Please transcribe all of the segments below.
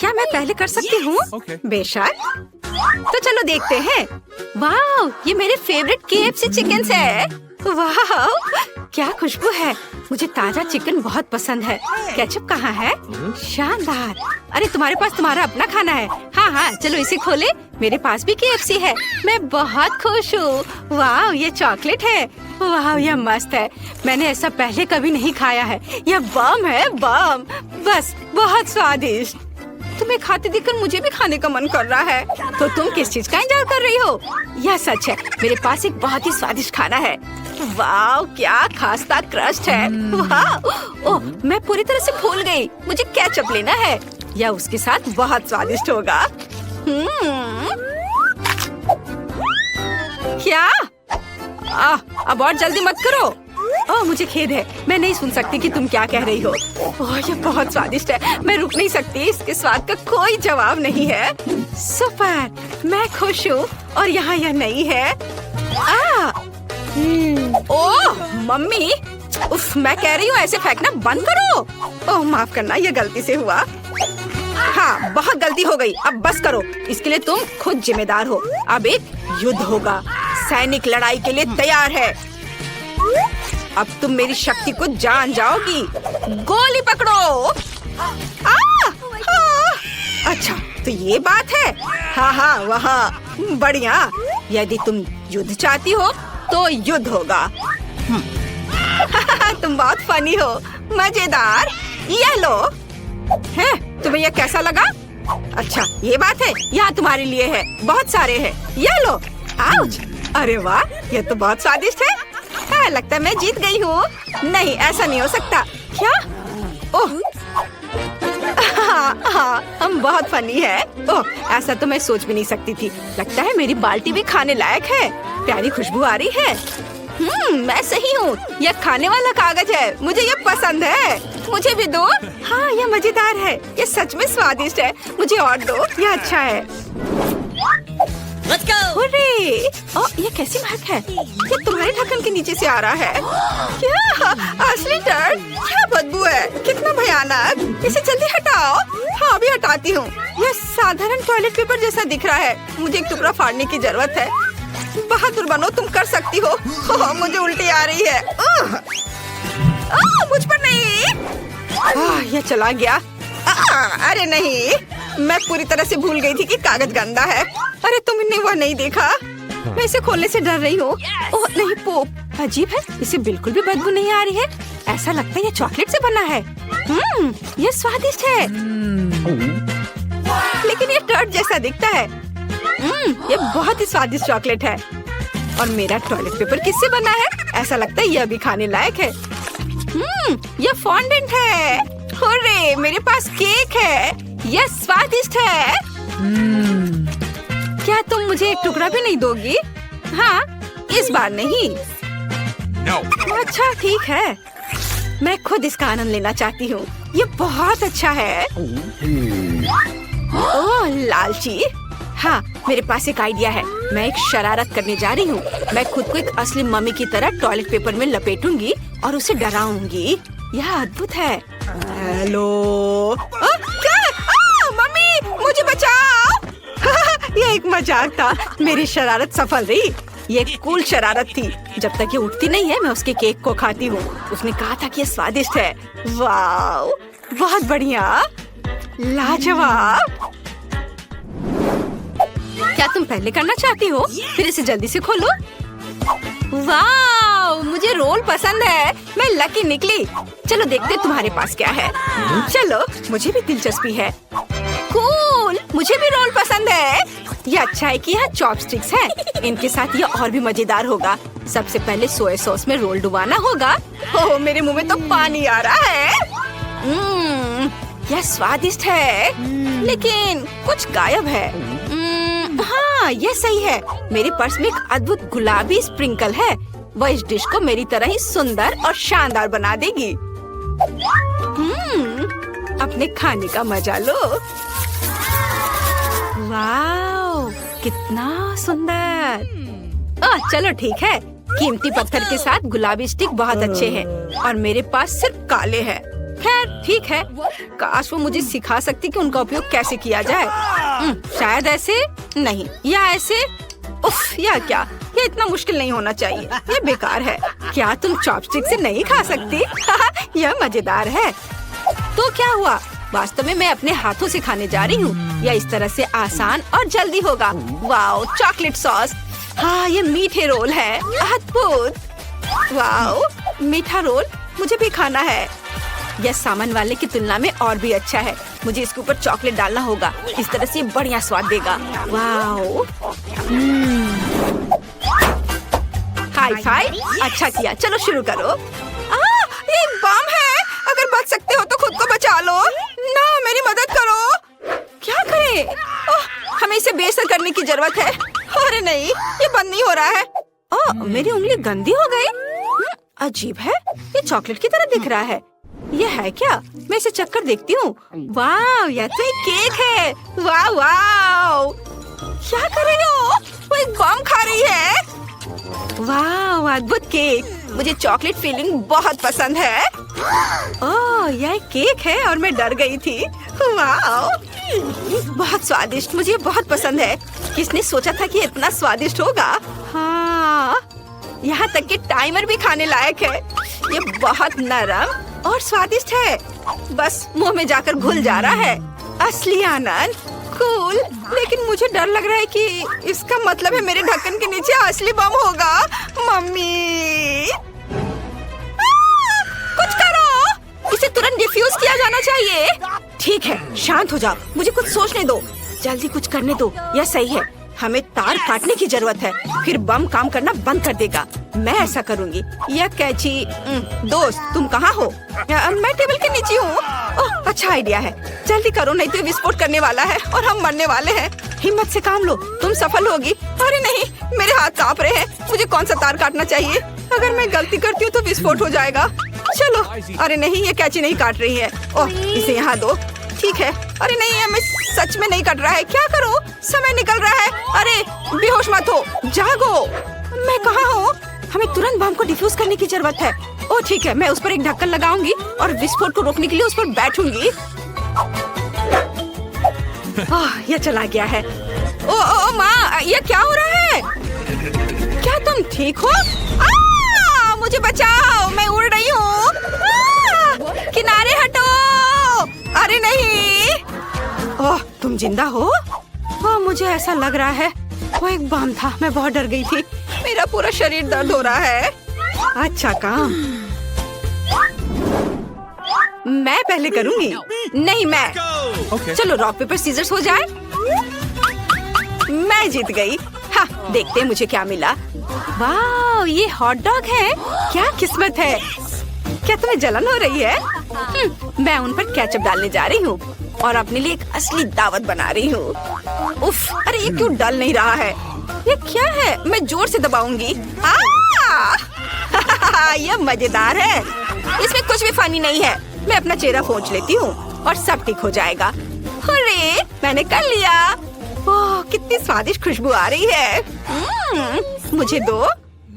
क्या मैं पहले कर सकती हूँ? बेशक। तो चलो देखते हैं। वाह, ये मेरे फेवरेट KFC चिकन है। वाह, क्या खुशबू है। मुझे ताजा चिकन बहुत पसंद है। केचप कहाँ है? शानदार। अरे तुम्हारे पास तुम्हारा अपना खाना है। हाँ हाँ, चलो इसे खोले। मेरे पास भी KFC है। मैं बहुत खुश हूँ। वाह, ये चॉकलेट है। वाह, यह मस्त है। मैंने ऐसा पहले कभी नहीं खाया है। यह बम है, बम। बस बहुत स्वादिष्ट। तुम्हें खाते देखकर मुझे भी खाने का मन कर रहा है। तो तुम किस चीज का इंतजार कर रही हो? यह सच है, मेरे पास एक बहुत ही स्वादिष्ट खाना है। वाह, क्या खास्ता क्रस्ट है। वाह, ओह, मैं पूरी तरह से भूल गई। मुझे केचप लेना है। यह उसके साथ बहुत स्वादिष्ट होगा। क्या? अब और जल्दी मत करो। ओह, मुझे खेद है। मैं नहीं सुन सकती कि तुम क्या कह रही हो। ओह, ये बहुत स्वादिष्ट है। मैं रुक नहीं सकती। इसके स्वाद का कोई जवाब नहीं है। सुपर, मैं खुश हूँ। और यहाँ यह नहीं है। ओह मम्मी, उफ, मैं कह रही हूँ ऐसे फेंकना बंद करो। ओह माफ करना, ये गलती से हुआ। हाँ, बहुत गलती हो गई। अब बस करो। इसके लिए तुम खुद जिम्मेदार हो। अब एक युद्ध होगा। सैनिक लड़ाई के लिए तैयार है। अब तुम मेरी शक्ति को जान जाओगी। गोली पकड़ो। अच्छा, तो ये बात है। हाँ हाँ, वहाँ बढ़िया। यदि तुम युद्ध चाहती हो तो युद्ध होगा। तुम बहुत फनी हो। मजेदार। यह लो। है, तुम्हें यह कैसा लगा? अच्छा, ये बात है। यहाँ तुम्हारे लिए है। बहुत सारे हैं। यह लो। आउच। अरे वाह, यह तो बहुत स्वादिष्ट है। हाँ, लगता है मैं जीत गई हूँ। नहीं, ऐसा नहीं हो सकता। क्या? ओह, हाँ, हम बहुत फनी है। ओह, ऐसा तो मैं सोच भी नहीं सकती थी। लगता है मेरी बाल्टी भी खाने लायक है। प्यारी खुशबू आ रही है। मैं सही हूँ। यह खाने वाला कागज है। मुझे यह पसंद है। मुझे भी दो। हाँ, यह मजेदार है। यह सच में स्वादिष्ट है। मुझे और दो। यह अच्छा है। Let's go! ये कैसी महक है? ये तुम्हारे ढक्कन के नीचे से आ रहा है। क्या? असली डर? क्या बदबू है? कितना भयानक। इसे जल्दी हटाओ। हाँ, अभी हटाती हूँ। यह साधारण टॉयलेट पेपर जैसा दिख रहा है। मुझे एक टुकड़ा फाड़ने की जरूरत है। बहादुर बनो, तुम कर सकती हो। मुझे उल्टी आ रही है। मुझ पर नहीं। यह चला गया। अरे नहीं, मैं पूरी तरह से भूल गई थी कि कागज गंदा है। अरे तुमने वह नहीं देखा? मैं इसे खोलने से डर रही हूँ। ओह नहीं, पोप अजीब है। इसे बिल्कुल भी बदबू नहीं आ रही है। ऐसा लगता है ये चॉकलेट से बना है। ये स्वादिष्ट है। लेकिन ये टर्ट जैसा दिखता है। ये बहुत ही स्वादिष्ट चॉकलेट है। और मेरा टॉयलेट पेपर किससे बना है? ऐसा लगता है यह भी खाने लायक है। यह फॉन्डेंट है। हुर्रे, मेरे पास केक है। यह स्वादिष्ट है। क्या तुम मुझे एक टुकड़ा भी नहीं दोगी? हाँ, इस बार नहीं। No. अच्छा, ठीक है। मैं खुद इसका आनंद लेना चाहती हूँ। ये बहुत अच्छा है। ओह लालची। हाँ, मेरे पास एक आइडिया है। मैं एक शरारत करने जा रही हूँ। मैं खुद को एक असली मम्मी की तरह टॉयलेट पेपर में लपेटूंगी और उसे डराऊंगी। यह अद्भुत है। हेलो। क्या? मम्मी, मुझे बचाओ। यह एक मजाक था। मेरी शरारत सफल रही। ये एक कूल शरारत थी। जब तक ये उठती नहीं है, मैं उसके केक को खाती हूँ। उसने कहा था कि ये स्वादिष्ट है। वाव, बहुत बढ़िया, लाजवाब। क्या तुम पहले करना चाहती हो? फिर इसे जल्दी से खोलो। वाव, मुझे रोल पसंद है। मैं लकी निकली। चलो देखते तुम्हारे पास क्या है। चलो, मुझे भी दिलचस्पी है। कूल, मुझे भी रोल पसंद है। ये अच्छा है कि यहाँ चॉपस्टिक्स हैं। इनके साथ ये और भी मजेदार होगा। सबसे पहले सोया सॉस में रोल डुबाना होगा। ओह, मेरे मुंह में तो पानी आ रहा है। यह स्वादिष्ट है, लेकिन कुछ गायब है। हाँ, ये सही है। मेरे पर्स में एक अद्भुत गुलाबी स्प्रिंकल है। वह इस डिश को मेरी तरह ही सुंदर और शानदार बना देगी। अपने खाने का मजा लो। वाव, कितना सुंदर। चलो ठीक है। कीमती पत्थर के साथ गुलाबी स्टिक बहुत अच्छे हैं और मेरे पास सिर्फ काले हैं। खैर ठीक है, काश वो मुझे सिखा सकती कि उनका उपयोग कैसे किया जाए। शायद ऐसे नहीं, या ऐसे। उफ, या क्या, ये इतना मुश्किल नहीं होना चाहिए, ये बेकार है। क्या तुम चॉपस्टिक से नहीं खा सकती? यह मजेदार है। तो क्या हुआ, वास्तव में मैं अपने हाथों से खाने जा रही हूँ। यह इस तरह से आसान और जल्दी होगा। Wow, chocolate sauce. हाँ, ये मीठे रोल है, अद्भुत। वाओ, मीठा रोल मुझे भी खाना है। यह सामान वाले की तुलना में और भी अच्छा है। मुझे इसके ऊपर चॉकलेट डालना होगा, इस तरह से बढ़िया स्वाद देगा। Wow, high five. अच्छा किया, चलो शुरू करो। ये बम है, अगर बच सकते हो तो खुद को बचा लो ना, मेरी मदद करो। क्या करें? हमें इसे बेअसर करने की जरूरत है। अरे नहीं, ये बंद नहीं हो रहा है। मेरी उंगली गंदी हो गई। अजीब है, ये चॉकलेट की तरह दिख रहा है। ये है क्या? मैं इसे चक्कर देखती हूँ। वाह, यह तो एक केक है। वाह वाह, क्या कर रही हो? वो एक बम खा रही है। वाह, अद्भुत केक। मुझे चॉकलेट फीलिंग बहुत पसंद है। ओह, यह केक है और मैं डर गई थी। वाह, बहुत स्वादिष्ट, मुझे बहुत पसंद है। किसने सोचा था कि इतना स्वादिष्ट होगा? हाँ, यहाँ तक कि टाइमर भी खाने लायक है। ये बहुत नरम और स्वादिष्ट है, बस मुंह में जाकर घुल जा रहा है। असली आनंद। कूल, लेकिन मुझे डर लग रहा है कि इसका मतलब है मेरे ढक्कन के नीचे असली बम होगा। मम्मी, कुछ करो, इसे तुरंत डिफ्यूज किया जाना चाहिए। ठीक है, शांत हो जाओ, मुझे कुछ सोचने दो, जल्दी कुछ करने दो। यह सही है, हमें तार काटने की जरूरत है, फिर बम काम करना बंद कर देगा। मैं ऐसा करूंगी। यह कैची। दोस्त, तुम कहाँ हो? मैं टेबल के नीचे हूँ। ओह, अच्छा आइडिया है, जल्दी करो, नहीं तो विस्फोट करने वाला है और हम मरने वाले हैं। हिम्मत से काम लो, तुम सफल होगी। अरे नहीं, मेरे हाथ कांप रहे हैं। मुझे कौन सा तार काटना चाहिए? अगर मैं गलती करती हूँ तो विस्फोट हो जाएगा। चलो। अरे नहीं, ये कैची नहीं काट रही है। ओह, इसे यहाँ दो। ठीक है। अरे नहीं, मैं सच में नहीं कट रहा है। क्या करूं? समय निकल रहा है। अरे बेहोश मत हो, जागो। मैं कहाँ हूँ? हमें तुरंत बम को डिफ्यूज करने की जरूरत है। ओह ठीक है, मैं उस पर एक ढक्कन लगाऊंगी और विस्फोट को रोकने के लिए उस पर बैठूंगी। यह चला गया है। ओ माँ, यह क्या हो रहा है? क्या तुम ठीक हो? मुझे बचाओ, मैं उड़ रही हूँ। किनारे हटो। अरे नहीं। ओह, तुम जिंदा हो? मुझे ऐसा लग रहा है वो एक बम था। मैं बहुत डर गई थी। मेरा पूरा शरीर दर्द हो रहा है। अच्छा काम। मैं पहले करूंगी। नहीं, मैं। चलो रॉक पेपर सीजर्स हो जाए। मैं जीत गई। हाँ, देखते हैं मुझे क्या मिला। वाह, ये हॉट डॉग है। क्या किस्मत है। क्या तुम्हें जलन हो रही है? मैं उन पर केचप डालने जा रही हूँ और अपने लिए एक असली दावत बना रही हूँ। उफ, अरे ये क्यों डल नहीं रहा है? ये क्या है? मैं जोर से दबाऊंगी। ये मजेदार है। इसमें कुछ भी फनी नहीं है। मैं अपना चेहरा पोंछ लेती हूँ और सब ठीक हो जाएगा। अरे मैंने कर लिया। ओह, कितनी स्वादिष्ट खुशबू आ रही है। मुझे दो।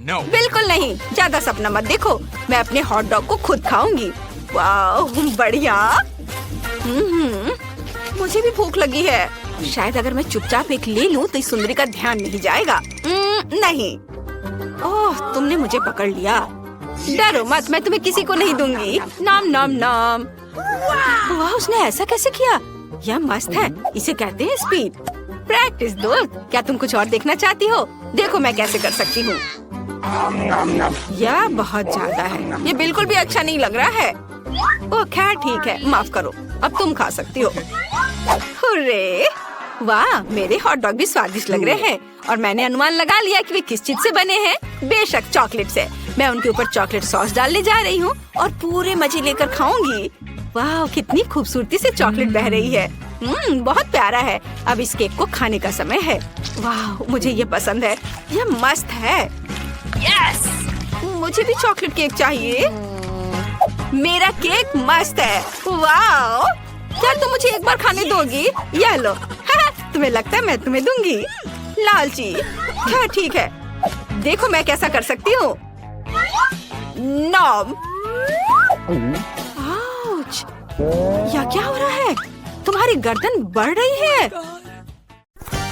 बिल्कुल नहीं, ज्यादा सपना मत देखो। मैं अपने हॉट डॉग को खुद खाऊंगी। वाह, बढ़िया। मुझे भी भूख लगी है। शायद अगर मैं चुपचाप एक ले लूं तो इस सुंदरी का ध्यान नहीं जाएगा। नहीं। ओह, तुमने मुझे पकड़ लिया। डरो मत, मैं तुम्हें किसी को नहीं दूंगी। नाम नाम नाम। वाह, उसने ऐसा कैसे किया? यह मस्त है। इसे कहते हैं स्पीड। प्रैक्टिस दोस्त। क्या तुम कुछ और देखना चाहती हो? देखो मैं कैसे कर सकती हूँ। यह बहुत ज्यादा है। ये बिल्कुल भी अच्छा नहीं लग रहा है। ओह खैर ठीक है, माफ करो। अब तुम खा सकती हो। हुर्रे! वाह, मेरे हॉट डॉग भी स्वादिष्ट लग रहे हैं और मैंने अनुमान लगा लिया कि वे किस चीज से बने हैं। बेशक चॉकलेट से। मैं उनके ऊपर चॉकलेट सॉस डालने जा रही हूँ और पूरे मजे लेकर खाऊंगी। वाह, कितनी खूबसूरती से चॉकलेट बह रही है। बहुत प्यारा है। अब इस केक को खाने का समय है। वाह, मुझे ये पसंद है। यह मस्त है। यस! मुझे भी चॉकलेट केक चाहिए। मेरा केक मस्त है। वाह! क्या तुम मुझे एक बार खाने दोगी? यह लो। तुम्हें लगता है मैं तुम्हें दूंगी? लालची। क्या ठीक है, देखो मैं कैसा कर सकती हूँ। नॉम। या क्या हो रहा है? तुम्हारी गर्दन बढ़ रही है।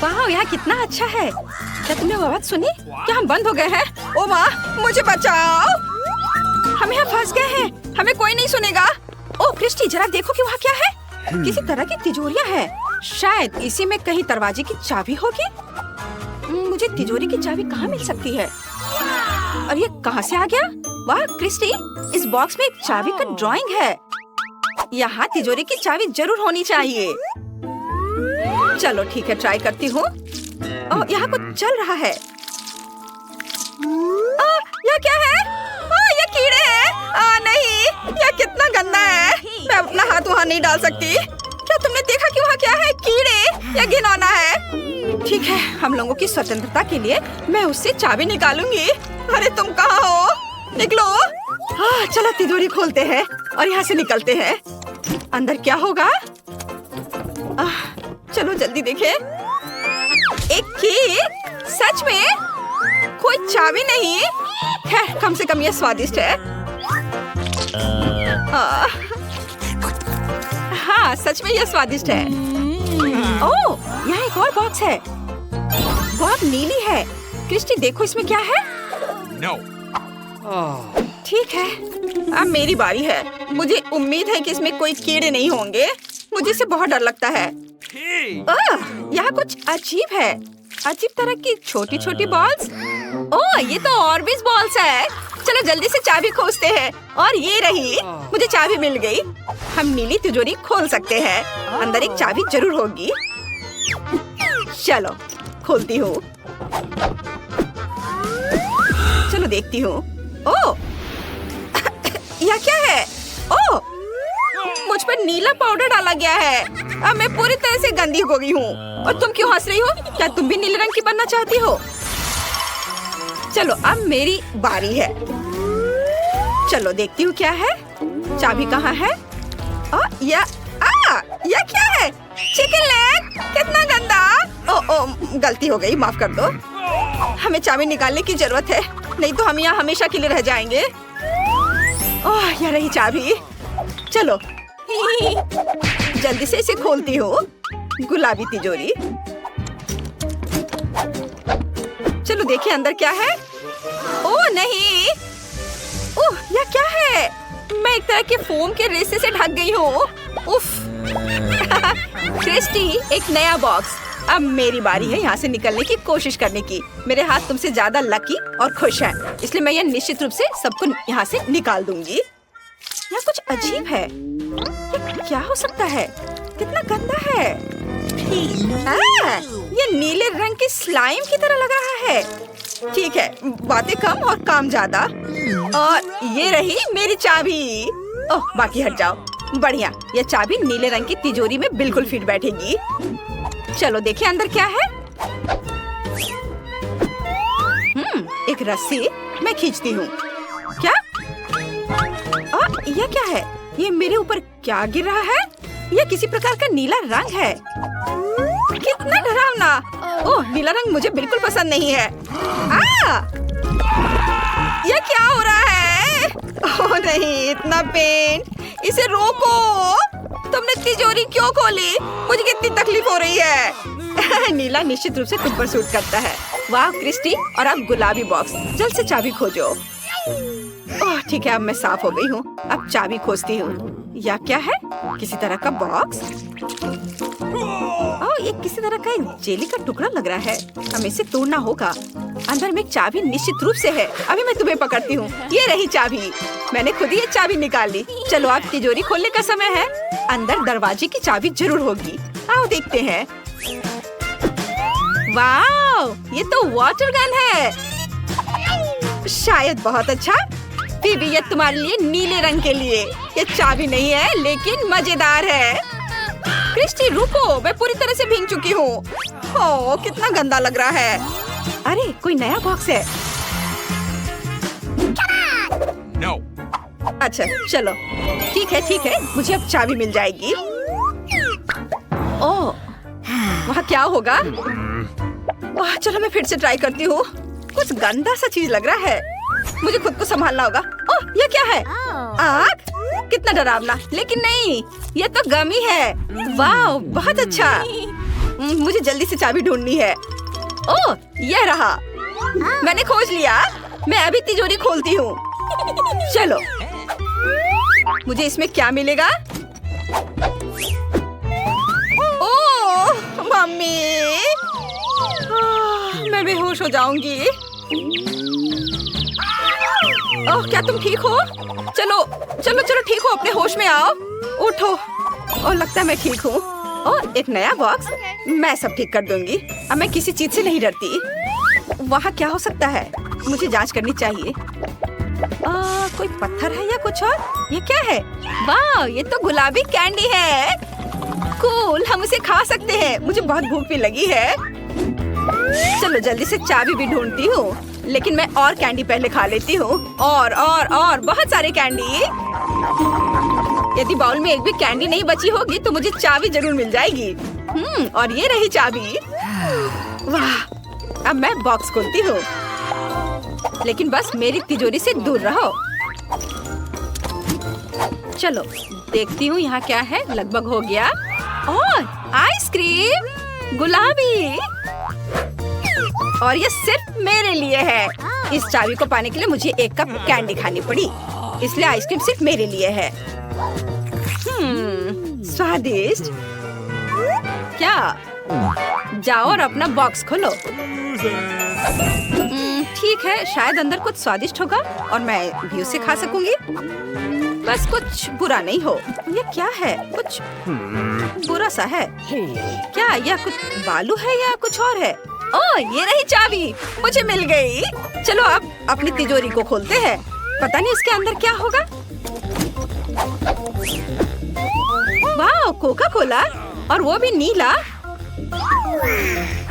वाह, यहाँ कितना अच्छा है। क्या तुमने वो आवाज सुनी? क्या हम बंद हो गए हैं? ओ माँ, मुझे बचाओ। हम यहाँ फंस गए हैं। हमें कोई नहीं सुनेगा। ओ क्रिस्टी, जरा देखो कि वहाँ क्या है। किसी तरह की तिजोरियाँ है। शायद इसी में कहीं दरवाजे की चाबी होगी। मुझे तिजोरी की चाबी कहाँ मिल सकती है? और ये कहाँ से आ गया? वाह क्रिस्टी, इस बॉक्स में एक चाबी का ड्राइंग है। यहाँ तिजोरी की चाबी जरूर होनी चाहिए। चलो ठीक है, ट्राई करती हूँ। ओह, यहाँ कुछ चल रहा है। यह क्या है? ये कीड़े हैं। नहीं, यह कितना गंदा है। मैं अपना हाथ वहाँ नहीं डाल सकती। क्या तुमने देखा कि वहाँ क्या है? कीड़े। यह घिनौना है। ठीक है, हम लोगों की स्वतंत्रता के लिए मैं उससे चाबी निकालूंगी। अरे तुम कहाँ हो? निकलो। चलो तिजोरी खोलते हैं और यहाँ से निकलते हैं। अंदर क्या होगा? चलो जल्दी देखें। एक केक? सच में? कोई चाबी नहीं है। कम से कम यह स्वादिष्ट है। हाँ, सच में यह स्वादिष्ट है। ओह, यहाँ एक और बॉक्स है। बहुत नीली है। क्रिस्टी, देखो इसमें क्या है? No. ठीक है, अब मेरी बारी है। मुझे उम्मीद है कि इसमें कोई कीड़े नहीं होंगे। मुझे इससे बहुत डर लगता है। यहाँ कुछ अजीब है। अजीब तरह की छोटी छोटी बॉल्स। ओह, ये तो ऑर्बिस बॉल्स है। चलो जल्दी से चाबी खोजते हैं। और ये रही, मुझे चाबी मिल गई। हम नीली तिजोरी खोल सकते हैं। अंदर एक चाबी जरूर होगी। चलो खोलती हूँ। चलो देखती हूँ। ओह, यह क्या है? ओह, मुझ पर नीला पाउडर डाला गया है। अब मैं पूरी तरह से गंदी हो गई हूँ। और तुम क्यों हंस रही हो? क्या तुम भी नीले रंग की बनना चाहती हो? चलो अब मेरी बारी है। चलो देखती हूँ क्या है। चाबी कहाँ है? यह क्या है? Chicken leg. कितना गंदा। ओह, गलती हो गई, माफ कर दो। हमें चाबी निकालने की जरूरत है, नहीं तो हम यहाँ हमेशा के लिए रह जाएंगे। ओह, यह रही चाबी। चलो जल्दी से इसे खोलती हूँ। गुलाबी तिजोरी। चलो देखिए अंदर क्या है। ओह नहीं, ओह यह क्या है? मैं एक तरह के फोम के रेसे से ढक गई हूँ। उफ। क्रिस्टी, एक नया बॉक्स। अब मेरी बारी है यहाँ से निकलने की कोशिश करने की। मेरे हाथ तुमसे ज्यादा लकी और खुश हैं, इसलिए मैं यह निश्चित रूप से सबको यहाँ से निकाल दूंगी। यह कुछ अजीब है। ये क्या हो सकता है? कितना गंदा है। ये नीले रंग की स्लाइम की तरह लग रहा है। ठीक है, बातें कम और काम ज्यादा। और ये रही मेरी चाबी। ओह, बाकी हट जाओ। बढ़िया, यह चाबी नीले रंग की तिजोरी में बिल्कुल फिट बैठेगी। चलो देखिए अंदर क्या है। एक रस्सी मैं खींचती हूँ। क्या? यह क्या है? ये मेरे ऊपर क्या गिर रहा है? यह किसी प्रकार का नीला रंग है। कितना डरावना। ओह, नीला रंग मुझे बिल्कुल पसंद नहीं है। यह क्या हो रहा है? ओह नहीं, इतना पेन। इसे रोको। तुमने तिजोरी क्यों खोली? मुझे कितनी तकलीफ हो रही है। नीला निश्चित रूप से तुम पर सूट करता है। वाह क्रिस्टी, और अब गुलाबी बॉक्स। जल्द से चाबी खोजो। ओह ठीक है, अब मैं साफ हो गई हूँ। अब चाबी खोजती हूँ। यह क्या है? किसी तरह का बॉक्स। ओह, ये किसी तरह का एक जेली का टुकड़ा लग रहा है। हमें इसे तोड़ना होगा। अंदर में एक चाबी निश्चित रूप से है। अभी मैं तुम्हें पकड़ती हूँ। ये रही चाबी। मैंने खुद ही ये चाबी निकाल ली। चलो अब तिजोरी खोलने का समय है। अंदर दरवाजे की चाबी जरूर होगी। आओ देखते हैं। वाह, ये तो वाटर गन है। शायद बहुत अच्छा। फिर ये तुम्हारे लिए नीले रंग के लिए। ये चाबी नहीं है, लेकिन मजेदार है। क्रिस्टी रुको, मैं पूरी तरह से भीग चुकी हूँ। ओह, कितना गंदा लग रहा है। अरे कोई नया बॉक्स है। No. अच्छा चलो, ठीक है, मुझे अब चाबी मिल जाएगी। ओह, वहाँ क्या होगा? ओह, चलो मैं फिर से ट्राई करती हूँ। कुछ गंदा सा चीज लग रहा है। मुझे खुद को संभालना होगा। ओह, ये क्या है? आग? कितना डरावना, लेकिन नहीं, ये तो गमी है। वाह, बहुत अच्छा। मुझे जल्दी से चाबी ढूंढनी है। ओह, यह रहा। मैंने खोज लिया। मैं अभी तिजोरी खोलती हूँ। चलो, मुझे इसमें क्या मिलेगा? ओह, मम्मी, मैं बेहोश हो जाऊंगी। ओह, क्या तुम ठीक हो? चलो चलो चलो, ठीक हो, अपने होश में आओ। उठो। ओह, लगता है मैं ठीक हूँ। ओह, एक नया बॉक्स। मैं सब ठीक कर दूंगी। अब मैं किसी चीज से नहीं डरती। वहाँ क्या हो सकता है? मुझे जांच करनी चाहिए। कोई पत्थर है या कुछ और? ये क्या है? वाह, ये तो गुलाबी कैंडी है। कूल, हम उसे खा सकते हैं। मुझे बहुत भूख भी लगी है। चलो जल्दी से चाबी भी ढूंढती हूँ, लेकिन मैं और कैंडी पहले खा लेती हूँ। और बहुत सारे कैंडी। यदि बाउल में एक भी कैंडी नहीं बची होगी तो मुझे चाबी जरूर मिल जाएगी। और ये रही चाबी। वाह, अब मैं बॉक्स खोलती हूँ, लेकिन बस मेरी तिजोरी से दूर रहो। चलो देखती हूँ यहाँ क्या है। लगभग हो गया। और आइसक्रीम गुलाबी, और ये सिर्फ मेरे लिए है। इस चाबी को पाने के लिए मुझे एक कप कैंडी खानी पड़ी, इसलिए आइसक्रीम सिर्फ मेरे लिए है। स्वादिष्ट। क्या? जाओ और अपना बॉक्स खोलो। ठीक है, शायद अंदर कुछ स्वादिष्ट होगा और मैं भी उसे खा सकूंगी। बस कुछ बुरा नहीं हो। ये क्या है? कुछ बुरा सा है। क्या यह कुछ बालू है या कुछ और है? ओह, ये रही चाबी, मुझे मिल गई। चलो अब अपनी तिजोरी को खोलते हैं। पता नहीं इसके अंदर क्या होगा। वाह, कोका कोला, और वो भी नीला।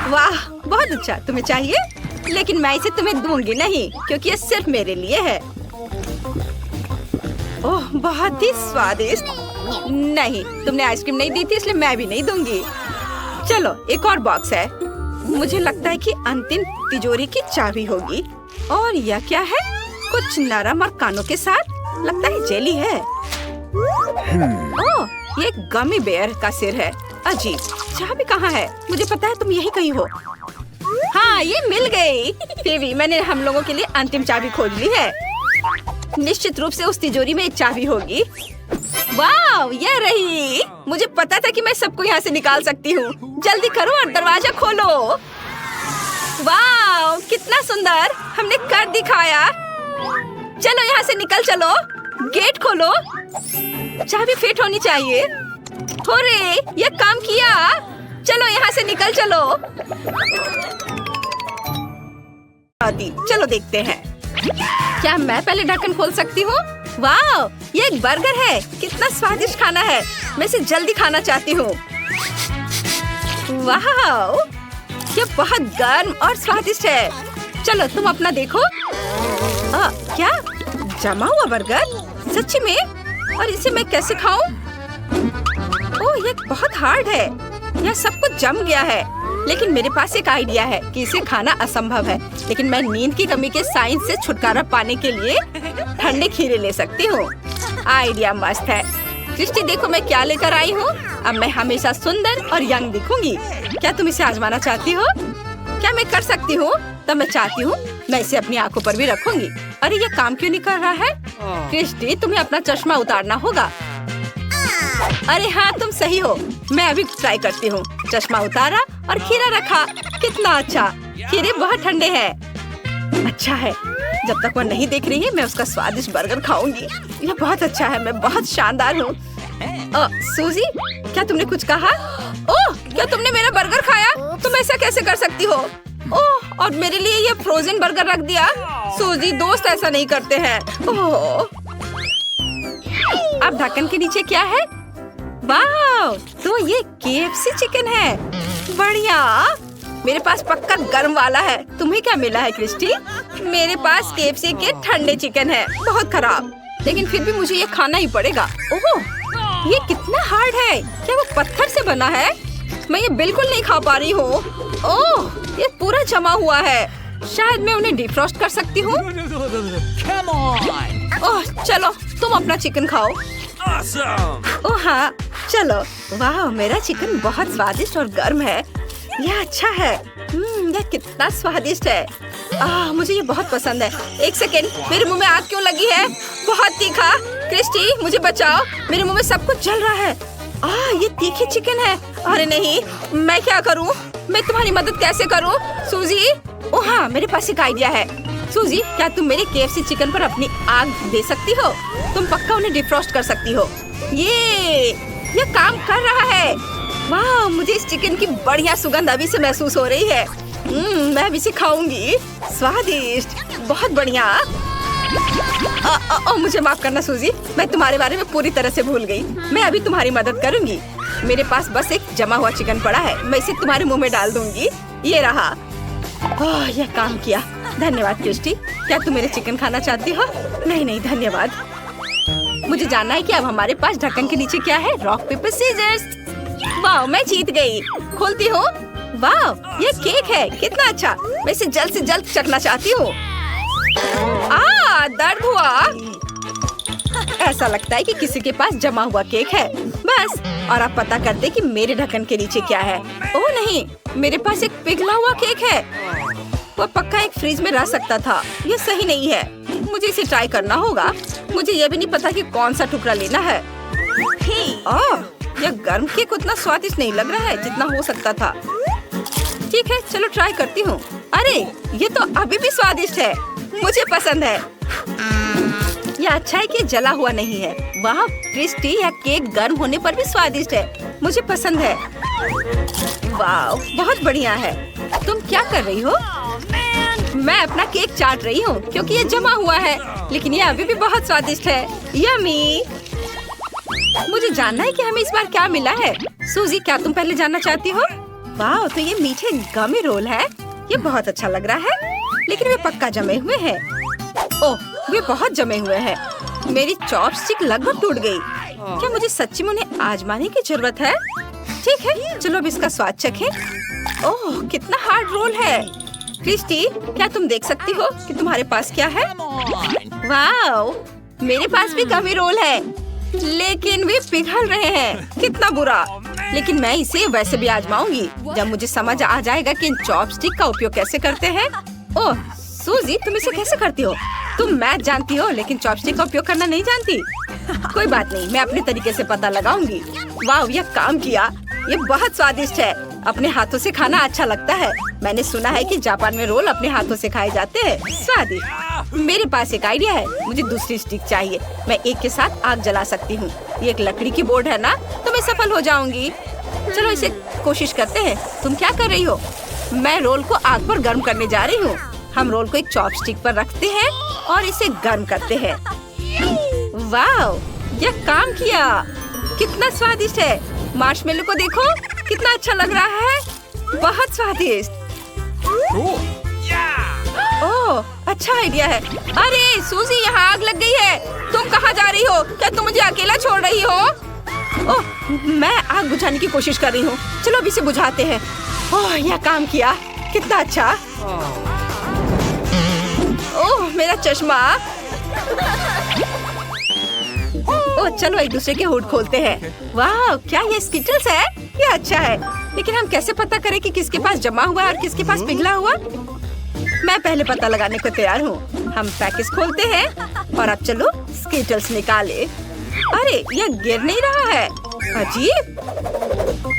वाह, बहुत अच्छा। तुम्हें चाहिए? लेकिन मैं इसे तुम्हें दूंगी नहीं, क्योंकि ये सिर्फ मेरे लिए है। ओह, बहुत ही स्वादिष्ट। नहीं, तुमने आइसक्रीम नहीं दी थी, इसलिए मैं भी नहीं दूंगी। चलो, एक और बॉक्स है। मुझे लगता है कि अंतिम तिजोरी की चाबी होगी। और यह क्या है? कुछ नरम और कानों के साथ। लगता है जेली है। ओह, ये गमी बेयर का सिर है। अजीब। चाबी कहाँ है? मुझे पता है तुम यही कहीं हो। हाँ, ये मिल गई। फिर मैंने हम लोगों के लिए अंतिम चाबी खोज ली है। निश्चित रूप से उस तिजोरी में एक चाबी होगी। वाह, ये रही। मुझे पता था कि मैं सबको यहाँ से निकाल सकती हूँ। जल्दी करो और दरवाजा खोलो। वाह, कितना सुंदर, हमने कर दिखाया। चलो यहाँ से निकल चलो। गेट खोलो। चाबी फिट होनी चाहिए। होरे, ये काम किया। चलो यहाँ से निकल चलो। चलो देखते हैं। क्या मैं पहले ढक्कन खोल सकती हूँ? वाह, ये एक बर्गर है। कितना स्वादिष्ट खाना है। मैं इसे जल्दी खाना चाहती हूँ। वाह, ये बहुत गर्म और स्वादिष्ट है। चलो तुम अपना देखो। क्या जमा हुआ बर्गर? सच्ची में? और इसे मैं कैसे खाऊं? ओह, ये बहुत हार्ड है। यह सब कुछ जम गया है। लेकिन मेरे पास एक आइडिया है कि इसे खाना असंभव है। लेकिन मैं नींद की कमी के साइंस से छुटकारा पाने के लिए ठंडे खीरे ले सकती हूँ। आइडिया मस्त है। क्रिस्टी, देखो मैं क्या लेकर आई हूँ। अब मैं हमेशा सुंदर और यंग दिखूंगी। क्या तुम इसे आजमाना चाहती हो? क्या मैं कर सकती हूँ? तब मैं चाहती हूँ मैं इसे अपनी आंखों पर भी रखूंगी। अरे ये काम क्यों नहीं कर रहा है? क्रिस्टी, तुम्हें अपना चश्मा उतारना होगा। अरे हाँ, तुम सही हो। मैं अभी ट्राई करती हूँ। चश्मा उतारा और खीरा रखा। कितना अच्छा। खीरे बहुत ठंडे हैं। अच्छा है, जब तक वो नहीं देख रही है मैं उसका स्वादिष्ट बर्गर खाऊंगी। यह बहुत अच्छा है। मैं बहुत शानदार हूँ। सूजी, क्या तुमने कुछ कहा? ओह, क्या तुमने मेरा बर्गर खाया? तुम ऐसा कैसे कर सकती हो? ओह, और मेरे लिए ये फ्रोजन बर्गर रख दिया। सूजी, दोस्त ऐसा नहीं करते हैं। ओह, अब ढक्कन के नीचे क्या है? वाह, तो ये KFC चिकन है। बढ़िया। मेरे पास पक्का गर्म वाला है। तुम्हें क्या मिला है क्रिस्टी? मेरे पास KFC के ठंडे चिकन है। बहुत खराब, लेकिन फिर भी मुझे ये खाना ही पड़ेगा। ओह, ये कितना हार्ड है। क्या वो पत्थर से बना है? मैं ये बिल्कुल नहीं खा पा रही हूँ। ओह, ये पूरा जमा हुआ है। शायद मैं उन्हें डिफ्रॉस्ट कर सकती हूँ। ओह, चलो तुम अपना चिकन खाओ। Awesome! ओह हाँ, चलो। वाह, मेरा चिकन बहुत स्वादिष्ट और गर्म है। यह अच्छा है। यह कितना स्वादिष्ट है। मुझे ये बहुत पसंद है। एक सेकेंड, मेरे मुंह में आग क्यों लगी है? बहुत तीखा। क्रिस्टी, मुझे बचाओ, मेरे मुंह में सब कुछ जल रहा है। ये तीखी चिकन है। अरे नहीं, मैं क्या करूं? मैं तुम्हारी मदद कैसे करूं? सूजी, ओह हाँ, मेरे पास एक आइडिया है। सूजी, क्या तुम मेरे KFC चिकन पर अपनी आग दे सकती हो? तुम पक्का उन्हें डिफ्रॉस्ट कर सकती हो। ये काम कर रहा है। वाह, मुझे इस चिकन की बढ़िया सुगंध अभी से महसूस हो रही है। मैं अभी से खाऊंगी। स्वादिष्ट, बहुत बढ़िया। मुझे माफ करना सूजी, मैं तुम्हारे बारे में पूरी तरह से भूल गई। मैं अभी तुम्हारी मदद करूंगी। मेरे पास बस एक जमा हुआ चिकन पड़ा है, मैं इसे तुम्हारे मुंह में डाल दूंगी। ये रहा। यह काम किया। धन्यवाद क्रिस्टी। क्या तुम मेरे चिकन खाना चाहती हो? नहीं, धन्यवाद। मुझे जानना है कि अब हमारे पास ढक्कन के नीचे क्या है। Rock paper scissors. वाह, मैं जीत गई। खोलती हूँ। वाह, ये केक है। कितना अच्छा। मैं इसे जल्द से जल्द चखना चाहती हूँ। दर्द हुआ। ऐसा लगता है कि किसी के पास जमा हुआ केक है। बस, और आप पता करते कि मेरे ढक्कन के नीचे क्या है। ओह नहीं, मेरे पास एक पिघला हुआ केक है। वो पक्का एक फ्रिज में रह सकता था। ये सही नहीं है। मुझे इसे ट्राई करना होगा। मुझे ये भी नहीं पता कि कौन सा टुकड़ा लेना है। यह गर्म केक उतना स्वादिष्ट नहीं लग रहा है जितना हो सकता था। ठीक है, चलो ट्राई करती हूँ। अरे, ये तो अभी भी स्वादिष्ट है। मुझे पसंद है। यह अच्छा है कि जला हुआ नहीं है। वाह क्रिस्टी, यह केक गर्म होने पर भी स्वादिष्ट है। मुझे पसंद है। वाह, बहुत बढ़िया है। तुम क्या कर रही हो? मैं अपना केक चाट रही हूँ क्योंकि ये जमा हुआ है, लेकिन ये अभी भी बहुत स्वादिष्ट है। यम्मी। मुझे जानना है कि हमें इस बार क्या मिला है। सूजी, क्या तुम पहले जानना चाहती हो? वाह, तो ये मीठे गमी रोल है। ये बहुत अच्छा लग रहा है, लेकिन वे पक्का जमे हुए हैं। ओह, वे बहुत जमे हुए हैं। मेरी चॉपस्टिक लगभग टूट गई। क्या मुझे सच्ची में उन्हें आजमाने की जरूरत है? ठीक है, चलो अब इसका स्वाद चखें। ओह, कितना हार्ड रोल है। क्रिस्टी, क्या तुम देख सकती हो कि तुम्हारे पास क्या है? वाह, मेरे पास भी गमी रोल है, लेकिन वे पिघल रहे हैं। कितना बुरा। लेकिन मैं इसे वैसे भी आजमाऊंगी जब मुझे समझ आ जाएगा कि इन चॉपस्टिक का उपयोग कैसे करते हैं। ओह सूजी, तुम इसे कैसे करती हो? तुम मैथ जानती हो लेकिन चॉपस्टिक का उपयोग करना नहीं जानती। कोई बात नहीं, मैं अपने तरीके से पता लगाऊंगी। वाह, यह काम किया। ये बहुत स्वादिष्ट है। अपने हाथों से खाना अच्छा लगता है। मैंने सुना है कि जापान में रोल अपने हाथों से खाए जाते हैं। स्वादिष्ट। मेरे पास एक आइडिया है। मुझे दूसरी स्टिक चाहिए। मैं एक के साथ आग जला सकती हूँ। ये एक लकड़ी की बोर्ड है ना, तो मैं सफल हो जाऊंगी। चलो इसे कोशिश करते हैं। तुम क्या कर रही हो? मैं रोल को आग पर गर्म करने जा रही हूँ। हम रोल को एक चॉपस्टिक पर रखते हैं और इसे गर्म करते हैं। वाह, यह काम किया। कितना स्वादिष्ट है। मार्शमेलो को देखो, कितना अच्छा लग रहा है। बहुत स्वादिष्ट। Cool. Yeah! ओह, अच्छा आइडिया है। अरे सूजी, यहाँ आग लग गई है। तुम कहाँ जा रही हो? क्या तुम मुझे अकेला छोड़ रही हो? ओह, मैं आग बुझाने की कोशिश कर रही हूँ। चलो अभी से बुझाते हैं। ओह, यह काम किया। कितना अच्छा। ओह, मेरा चश्मा। ओह, चलो एक दूसरे के हुड खोलते हैं। वाह, क्या ये स्किटल्स है? ये अच्छा है, लेकिन हम कैसे पता करें कि किसके पास जमा हुआ है और किसके पास पिघला हुआ? मैं पहले पता लगाने को तैयार हूँ। हम पैकेज खोलते हैं और अब चलो स्किटल्स निकाले। अरे, यह गिर नहीं रहा है। अजीब।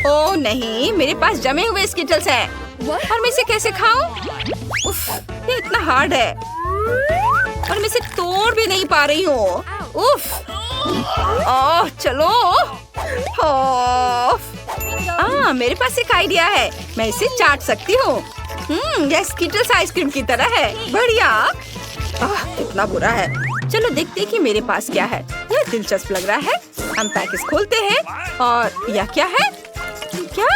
ओह नहीं, मेरे पास जमे हुए स्किटल्स हैं और मैं इसे कैसे खाऊं? उफ, ये इतना हार्ड है और मैं इसे तोड़ भी नहीं पा रही हूँ। उफ। ओह, चलो। मेरे पास एक आइडिया है। मैं इसे चाट सकती हूँ। यह स्किटल्स आइसक्रीम की तरह है। बढ़िया। कितना बुरा है। चलो देखते हैं कि मेरे पास क्या है। यह दिलचस्प लग रहा है। हम पैकेज खोलते हैं और यह क्या है? क्या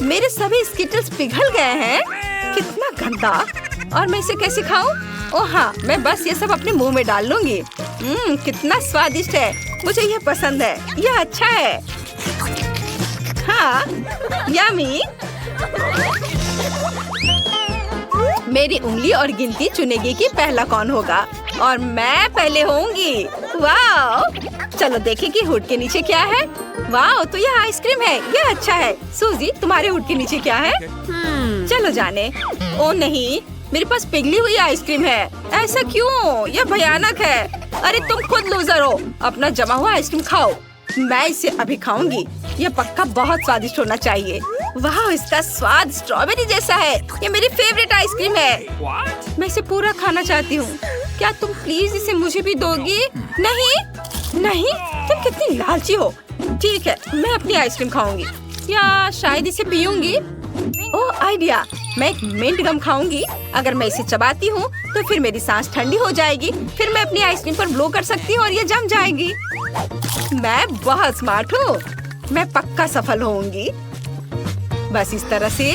मेरे सभी स्किटल्स पिघल गए हैं? कितना गंदा। और मैं इसे कैसे खाऊं? ओह हाँ, मैं बस ये सब अपने मुंह में डाल लूंगी। कितना स्वादिष्ट है। मुझे यह पसंद है। यह अच्छा है। हाँ, यम्मी। मेरी उंगली और गिनती चुनेगी कि पहला कौन होगा और मैं पहले होंगी। वाह, चलो देखें कि हुड के नीचे क्या है। वाह, तो यह आइसक्रीम है। यह अच्छा है। सूजी, तुम्हारे हुड के नीचे क्या है? चलो जाने। ओ नहीं, मेरे पास पिघली हुई आइसक्रीम है। ऐसा क्यों? यह भयानक है। अरे तुम खुद लूजर हो। अपना जमा हुआ आइसक्रीम खाओ। मैं इसे अभी खाऊंगी। यह पक्का बहुत स्वादिष्ट होना चाहिए। वाह, इसका स्वाद स्ट्रॉबेरी जैसा है। ये मेरी फेवरेट आइसक्रीम है। What? मैं इसे पूरा खाना चाहती हूँ। क्या तुम प्लीज इसे मुझे भी दोगी? नहीं नहीं, तुम कितनी लालची हो। ठीक है, मैं अपनी आइसक्रीम खाऊंगी या शायद इसे पीऊंगी। ओह आइडिया, मैं एक मिंट गम खाऊंगी। अगर मैं इसे चबाती हूँ तो फिर मेरी सांस ठंडी हो जाएगी। फिर मैं अपनी आइसक्रीम पर ब्लो कर सकती हूँ और ये जम जाएगी। मैं बहुत स्मार्ट हूँ। मैं पक्का सफल होऊंगी। बस इस तरह से।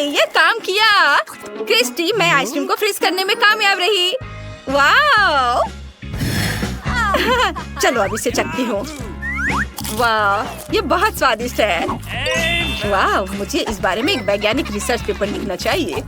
ये काम किया। क्रिस्टी, मैं आइसक्रीम को फ्रीज करने में कामयाब रही। वाह! चलो अब इसे चखती हूँ। वाह, ये बहुत स्वादिष्ट है। वाह, मुझे इस बारे में एक वैज्ञानिक रिसर्च पेपर लिखना चाहिए।